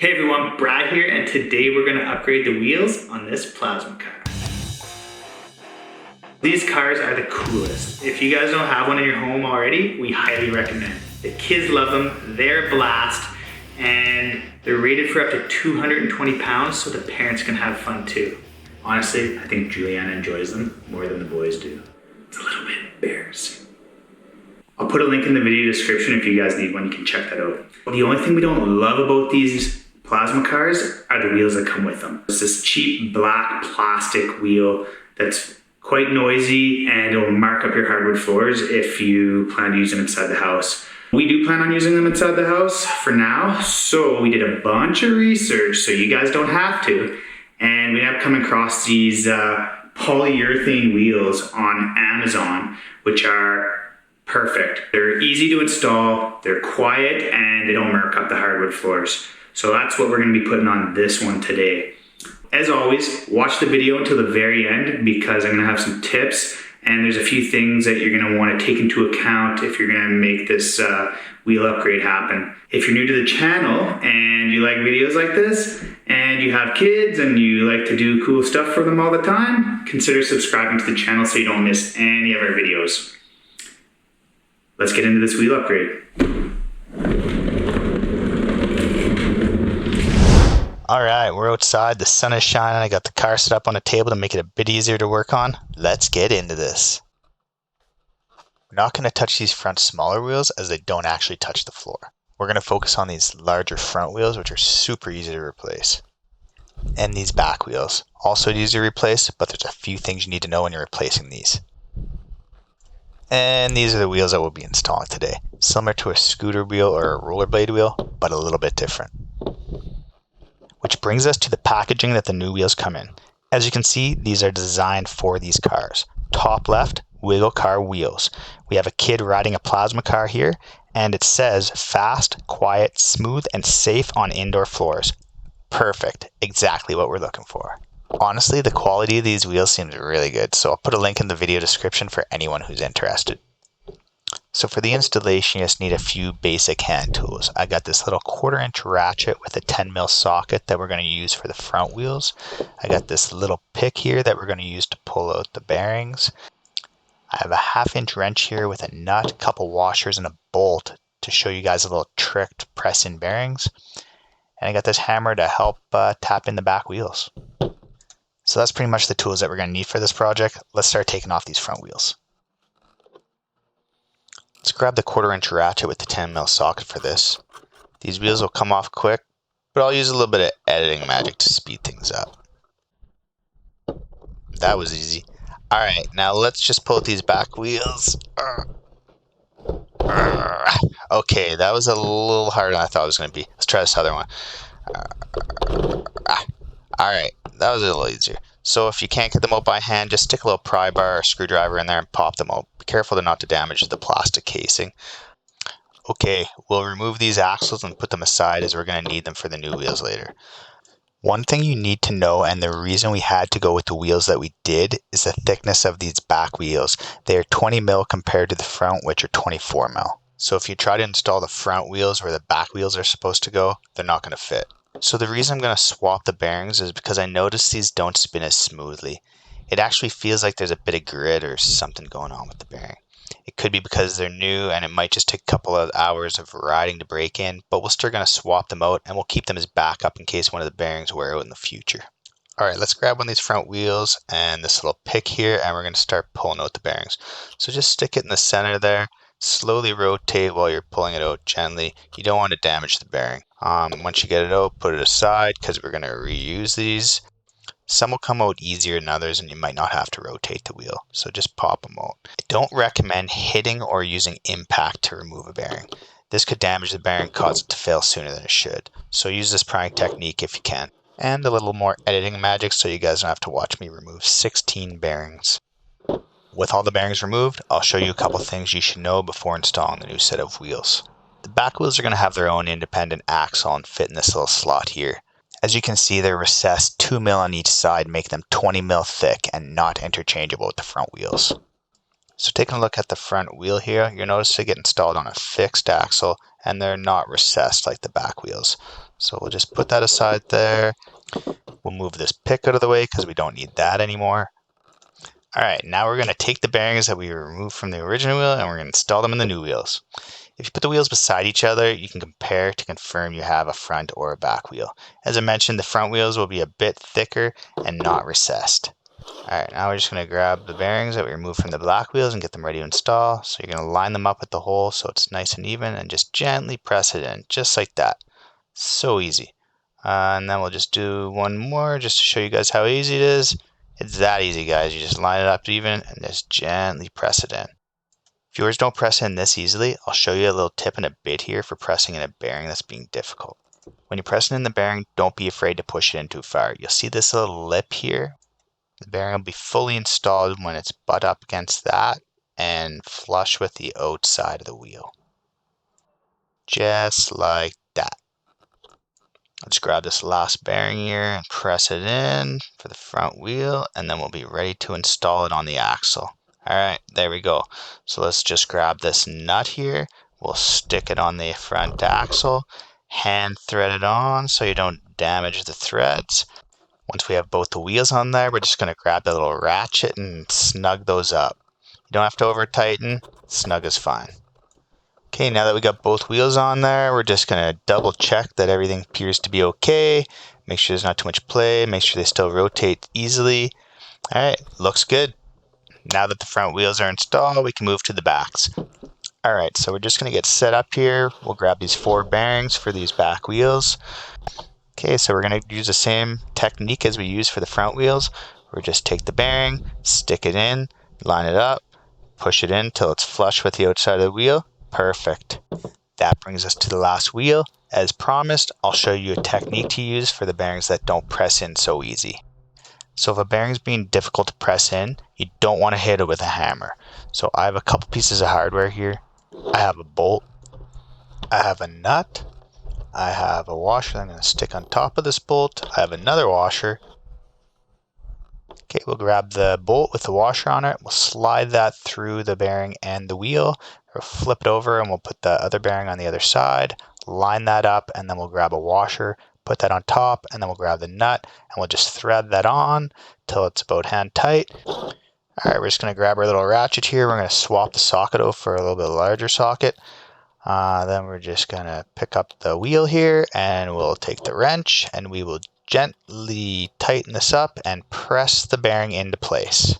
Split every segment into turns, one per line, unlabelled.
Hey everyone, Brad here, and today we're going to upgrade the wheels on this plasma car. These cars are the coolest. If you guys don't have one in your home already, we highly recommend. The kids love them, they're a blast, and they're rated for up to 220 pounds so the parents can have fun too. Honestly, I think Juliana enjoys them more than the boys do. It's a little bit embarrassing. I'll put a link in the video description if you guys need one, you can check that out. The only thing we don't love about these plasma cars are the wheels that come with them. It's this cheap black plastic wheel that's quite noisy and it'll mark up your hardwood floors if you plan to use them inside the house. We do plan on using them inside the house for now, so we did a bunch of research so you guys don't have to, and we ended up coming across these polyurethane wheels on Amazon, which are perfect. They're easy to install, they're quiet, and they don't mark up the hardwood floors. So that's what we're going to be putting on this one today. As always, watch the video until the very end because I'm going to have some tips and there's a few things that you're going to want to take into account if you're going to make this wheel upgrade happen. If you're new to the channel and you like videos like this and you have kids and you like to do cool stuff for them all the time, consider subscribing to the channel so you don't miss any of our videos. Let's get into this wheel upgrade.
Alright, we're outside, the sun is shining, I got the car set up on a table to make it a bit easier to work on. Let's get into this. We're not going to touch these front smaller wheels as they don't actually touch the floor. We're going to focus on these larger front wheels which are super easy to replace. And these back wheels, also easy to replace, but there's a few things you need to know when you're replacing these. And these are the wheels that we'll be installing today. Similar to a scooter wheel or a rollerblade wheel, but a little bit different. Which brings us to the packaging that the new wheels come in. As you can see, these are designed for these cars. Top left, wiggle car wheels. We have a kid riding a plasma car here, and it says fast, quiet, smooth, and safe on indoor floors. Perfect, exactly what we're looking for. Honestly, the quality of these wheels seems really good, so I'll put a link in the video description for anyone who's interested. So for the installation, you just need a few basic hand tools. I got this little 1/4-inch ratchet with a 10mm socket that we're going to use for the front wheels. I got this little pick here that we're going to use to pull out the bearings. I have a 1/2-inch wrench here with a nut, couple washers, and a bolt to show you guys a little trick to press in bearings. And I got this hammer to help tap in the back wheels. So that's pretty much the tools that we're going to need for this project. Let's start taking off these front wheels. Let's grab the 1/4-inch ratchet with the 10mm socket for this. These wheels will come off quick, but I'll use a little bit of editing magic to speed things up. That was easy. Alright, now let's just pull these back wheels. Okay, that was a little harder than I thought it was going to be. Let's try this other one. Alright, that was a little easier. So if you can't get them out by hand, just stick a little pry bar or screwdriver in there and pop them out. Be careful not to damage the plastic casing. Okay, we'll remove these axles and put them aside as we're going to need them for the new wheels later. One thing you need to know, and the reason we had to go with the wheels that we did, is the thickness of these back wheels. They are 20mm compared to the front, which are 24mm. So if you try to install the front wheels where the back wheels are supposed to go, they're not going to fit. So the reason I'm going to swap the bearings is because I noticed these don't spin as smoothly. It actually feels like there's a bit of grit or something going on with the bearing. It could be because they're new and it might just take a couple of hours of riding to break in, but we're still going to swap them out and we'll keep them as backup in case one of the bearings wear out in the future. Alright, let's grab one of these front wheels and this little pick here and we're going to start pulling out the bearings. So just stick it in the center there. Slowly rotate while you're pulling it out gently. You don't want to damage the bearing. Once you get it out, put it aside because we're going to reuse these. Some will come out easier than others and you might not have to rotate the wheel. So just pop them out. I don't recommend hitting or using impact to remove a bearing. This could damage the bearing and cause it to fail sooner than it should. So use this prying technique if you can. And a little more editing magic so you guys don't have to watch me remove 16 bearings. With all the bearings removed, I'll show you a couple things you should know before installing the new set of wheels. The back wheels are going to have their own independent axle and fit in this little slot here. As you can see, they're recessed 2mm on each side, making them 20mm thick and not interchangeable with the front wheels. So taking a look at the front wheel here, you'll notice they get installed on a fixed axle and they're not recessed like the back wheels. So we'll just put that aside there. We'll move this pick out of the way because we don't need that anymore. All right, now we're going to take the bearings that we removed from the original wheel and we're going to install them in the new wheels. If you put the wheels beside each other, you can compare to confirm you have a front or a back wheel. As I mentioned, the front wheels will be a bit thicker and not recessed. All right, now we're just going to grab the bearings that we removed from the black wheels and get them ready to install. So you're going to line them up at the hole so it's nice and even and just gently press it in, just like that. So easy. And then we'll just do one more just to show you guys how easy it is. It's that easy, guys. You just line it up even and just gently press it in. If yours don't press in this easily, I'll show you a little tip and a bit here for pressing in a bearing that's being difficult. When you're pressing in the bearing, don't be afraid to push it in too far. You'll see this little lip here. The bearing will be fully installed when it's butt up against that and flush with the outside of the wheel. Just like that. Let's grab this last bearing here and press it in for the front wheel, and then we'll be ready to install it on the axle. All right, there we go. So let's just grab this nut here. We'll stick it on the front axle, hand thread it on so you don't damage the threads. Once we have both the wheels on there, we're just going to grab the little ratchet and snug those up. You don't have to over tighten, snug is fine. Okay, now that we got both wheels on there, we're just going to double check that everything appears to be okay. Make sure there's not too much play. Make sure they still rotate easily. All right, looks good. Now that the front wheels are installed, we can move to the backs. All right, so we're just going to get set up here. We'll grab these 4 bearings for these back wheels. Okay, so we're going to use the same technique as we used for the front wheels. We'll just take the bearing, stick it in, line it up, push it in till it's flush with the outside of the wheel. Perfect. That brings us to the last wheel. As promised, I'll show you a technique to use for the bearings that don't press in so easy. So if a bearing's being difficult to press in, you don't want to hit it with a hammer. So I have a couple pieces of hardware here. I have a bolt, I have a nut, I have a washer that I'm going to stick on top of this bolt, I have another washer. Okay, we'll grab the bolt with the washer on it, we'll slide that through the bearing and the wheel. We'll flip it over and we'll put the other bearing on the other side, line that up, and then we'll grab a washer, put that on top, and then we'll grab the nut and we'll just thread that on till it's about hand tight. All right, we're just going to grab our little ratchet here. We're going to swap the socket over for a little bit larger socket. Then we're just going to pick up the wheel here and we'll take the wrench and we will gently tighten this up and press the bearing into place.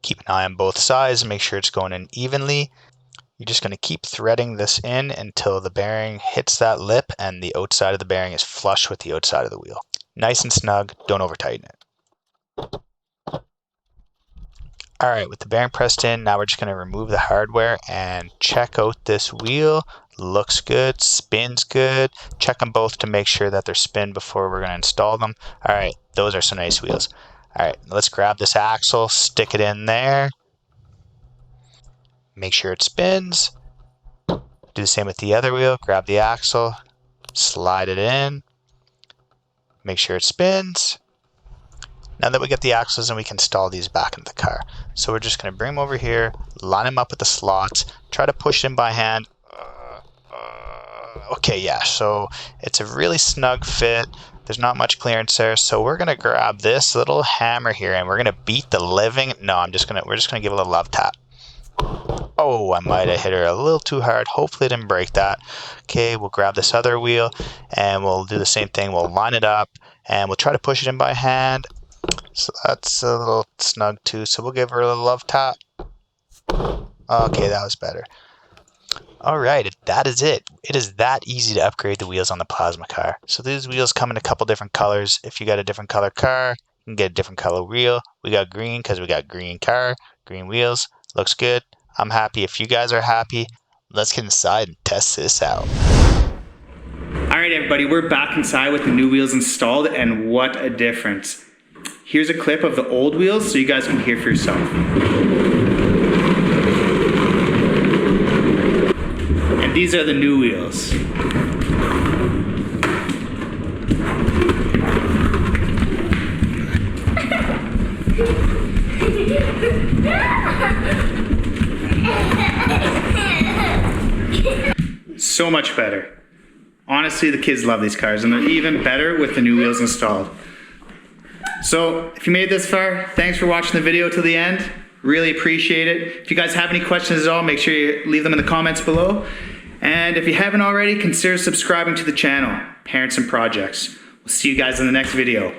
Keep an eye on both sides and make sure it's going in evenly. You're just going to keep threading this in until the bearing hits that lip and the outside of the bearing is flush with the outside of the wheel. Nice and snug, don't over tighten it. All right, with the bearing pressed in, now we're just going to remove the hardware and check out this wheel. Looks good, spins good. Check them both to make sure that they're spin before we're going to install them. All right, those are some nice wheels. All right, let's grab this axle, stick it in there. Make sure it spins. Do the same with the other wheel. Grab the axle, slide it in. Make sure it spins. Now that we get the axles, and we can install these back into the car. So we're just going to bring them over here, line them up with the slots, try to push them by hand. Okay, yeah, so it's a really snug fit. There's not much clearance there, so we're going to grab this little hammer here and we're going to beat the living. No, we're just going to give a little love tap. Oh, I might have hit her a little too hard. Hopefully it didn't break that. Okay, we'll grab this other wheel and we'll do the same thing. We'll line it up and we'll try to push it in by hand. So that's a little snug too. So we'll give her a little love tap. Okay, that was better. All right, that is it. It is that easy to upgrade the wheels on the PlasmaCar. So these wheels come in a couple different colors. If you got a different color car, you can get a different color wheel. We got green because we got green car, green wheels. Looks good. I'm happy. If you guys are happy, let's get inside and test this out.
All right, everybody, we're back inside with the new wheels installed, and what a difference. Here's a clip of the old wheels so you guys can hear for yourself. And these are the new wheels. So much better. Honestly, the kids love these cars, and they're even better with the new wheels installed. So if you made it this far, thanks for watching the video till the end. Really appreciate it. If you guys have any questions at all, make sure you leave them in the comments below. And if you haven't already, consider subscribing to the channel, Parents and Projects. We'll see you guys in the next video.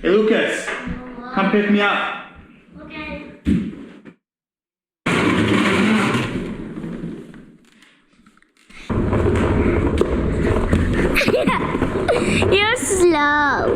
Hey Lucas, come pick me up.
Okay. You're slow.